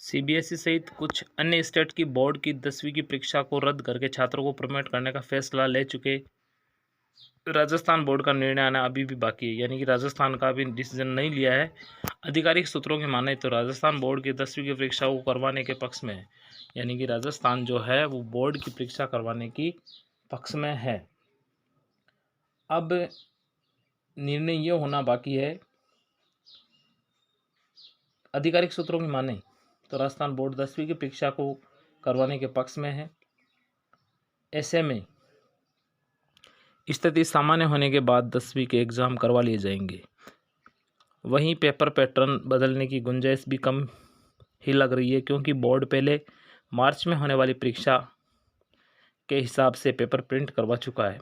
CBSE सहित कुछ अन्य स्टेट की बोर्ड की 10वीं की परीक्षा को रद्द करके छात्रों को प्रमोट करने का फैसला ले चुके राजस्थान बोर्ड का निर्णय आना अभी भी बाकी है, यानी कि राजस्थान का भी डिसीजन नहीं लिया है। आधिकारिक सूत्रों की माने तो राजस्थान बोर्ड की 10वीं की परीक्षा को करवाने के पक्ष में है, यानी कि राजस्थान जो है वो बोर्ड की परीक्षा करवाने की पक्ष में है। अब निर्णय ये होना बाकी है। आधिकारिक सूत्रों की माने तो राजस्थान बोर्ड 10वीं की परीक्षा को करवाने के पक्ष में है। ऐसे में स्थिति सामान्य होने के बाद 10वीं के एग्ज़ाम करवा लिए जाएंगे। वहीं पेपर पैटर्न बदलने की गुंजाइश भी कम ही लग रही है, क्योंकि बोर्ड पहले मार्च में होने वाली परीक्षा के हिसाब से पेपर प्रिंट करवा चुका है।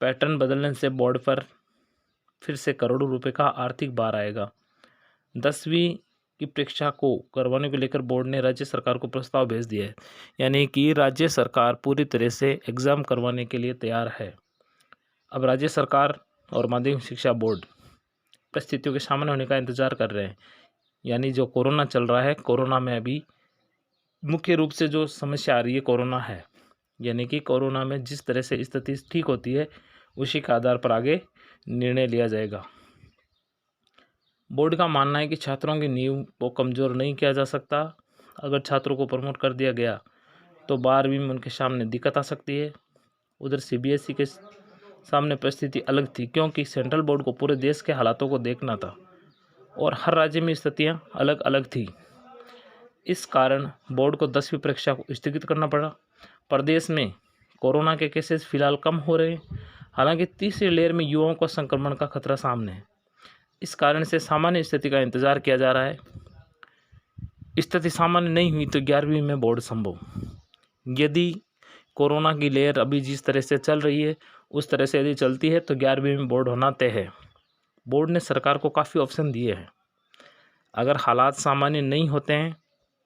पैटर्न बदलने से बोर्ड पर फिर से करोड़ों रुपए का आर्थिक भार आएगा। 10वीं की परीक्षा को करवाने को लेकर बोर्ड ने राज्य सरकार को प्रस्ताव भेज दिया है, यानी कि राज्य सरकार पूरी तरह से एग्ज़ाम करवाने के लिए तैयार है। अब राज्य सरकार और माध्यमिक शिक्षा बोर्ड परिस्थितियों के सामने होने का इंतज़ार कर रहे हैं, यानी जो कोरोना चल रहा है, कोरोना में अभी मुख्य रूप से जो समस्या आ रही है कोरोना है, यानी कि कोरोना में जिस तरह से स्थिति ठीक होती है उसी के आधार पर आगे निर्णय लिया जाएगा। बोर्ड का मानना है कि छात्रों की नींव को कमज़ोर नहीं किया जा सकता। अगर छात्रों को प्रमोट कर दिया गया तो 12वीं में उनके सामने दिक्कत आ सकती है। उधर सीबीएसई के सामने परिस्थिति अलग थी, क्योंकि सेंट्रल बोर्ड को पूरे देश के हालातों को देखना था और हर राज्य में स्थितियां अलग अलग थी। इस कारण बोर्ड को 10वीं परीक्षा को स्थगित करना पड़ा। प्रदेश में कोरोना के केसेस फिलहाल कम हो रहे हैं, हालांकि तीसरी लहर में युवाओं को संक्रमण का खतरा सामने है। इस कारण से सामान्य स्थिति का इंतज़ार किया जा रहा है। स्थिति सामान्य नहीं हुई तो 11वीं में बोर्ड संभव। यदि कोरोना की लहर अभी जिस तरह से चल रही है उस तरह से यदि चलती है तो 11वीं में बोर्ड होना तय है। बोर्ड ने सरकार को काफ़ी ऑप्शन दिए हैं। अगर हालात सामान्य नहीं होते हैं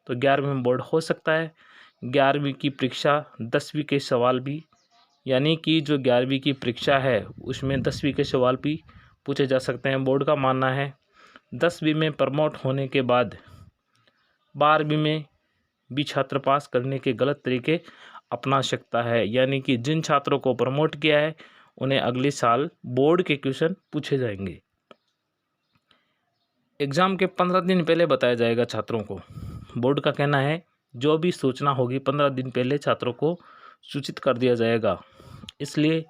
तो 11वीं में बोर्ड हो सकता है। 11वीं की परीक्षा 10वीं के सवाल भी, यानी कि जो 11वीं की परीक्षा है उसमें 10वीं के सवाल भी पूछे जा सकते हैं। बोर्ड का मानना है 10वीं में प्रमोट होने के बाद 12वीं में भी छात्र पास करने के गलत तरीके अपना सकता है, यानी कि जिन छात्रों को प्रमोट किया है उन्हें अगले साल बोर्ड के क्वेश्चन पूछे जाएंगे। एग्ज़ाम के 15 दिन पहले बताया जाएगा छात्रों को। बोर्ड का कहना है जो भी सूचना होगी 15 दिन पहले छात्रों को सूचित कर दिया जाएगा। इसलिए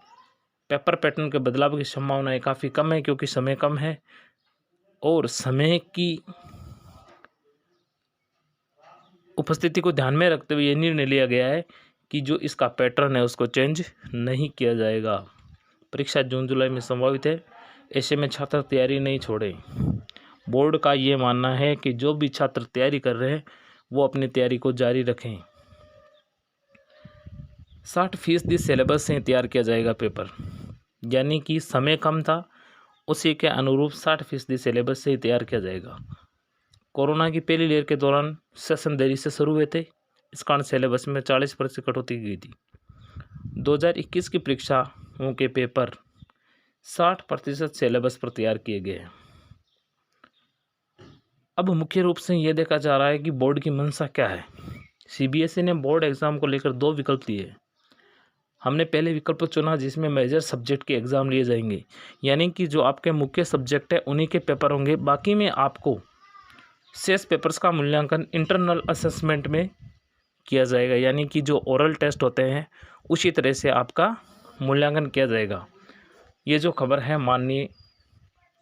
पेपर पैटर्न के बदलाव की संभावनाएं काफ़ी कम है, क्योंकि समय कम है और समय की उपस्थिति को ध्यान में रखते हुए ये निर्णय लिया गया है कि जो इसका पैटर्न है उसको चेंज नहीं किया जाएगा। परीक्षा जून जुलाई में संभावित है, ऐसे में छात्र तैयारी नहीं छोड़ें। बोर्ड का ये मानना है कि जो भी छात्र तैयारी कर रहे हैं वो अपनी तैयारी को जारी रखें। 60% सिलेबस से तैयार किया जाएगा पेपर, यानी कि समय कम था उसी के अनुरूप 60% सिलेबस से ही तैयार किया जाएगा। कोरोना की पहली लहर के दौरान सेशन देरी से शुरू हुए थे, इस कारण सिलेबस में 40% कटौती की गई थी। 2021 की परीक्षाओं के पेपर 60% सिलेबस पर तैयार किए गए हैं। अब मुख्य रूप से ये देखा जा रहा है कि बोर्ड की मंशा क्या है। सीबीएसई ने बोर्ड एग्ज़ाम को लेकर 2 विकल्प दिए। हमने पहले विकल्प चुना जिसमें मेजर सब्जेक्ट के एग्ज़ाम लिए जाएंगे, यानी कि जो आपके मुख्य सब्जेक्ट है उन्हीं के पेपर होंगे। बाकी में आपको शेष पेपर्स का मूल्यांकन इंटरनल असेसमेंट में किया जाएगा, यानी कि जो ओरल टेस्ट होते हैं उसी तरह से आपका मूल्यांकन किया जाएगा। ये जो खबर है माननीय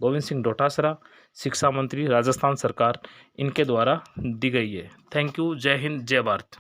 गोविंद सिंह डोटासरा, शिक्षा मंत्री राजस्थान सरकार, इनके द्वारा दी गई है। Thank you. जय हिंद, जय भारत।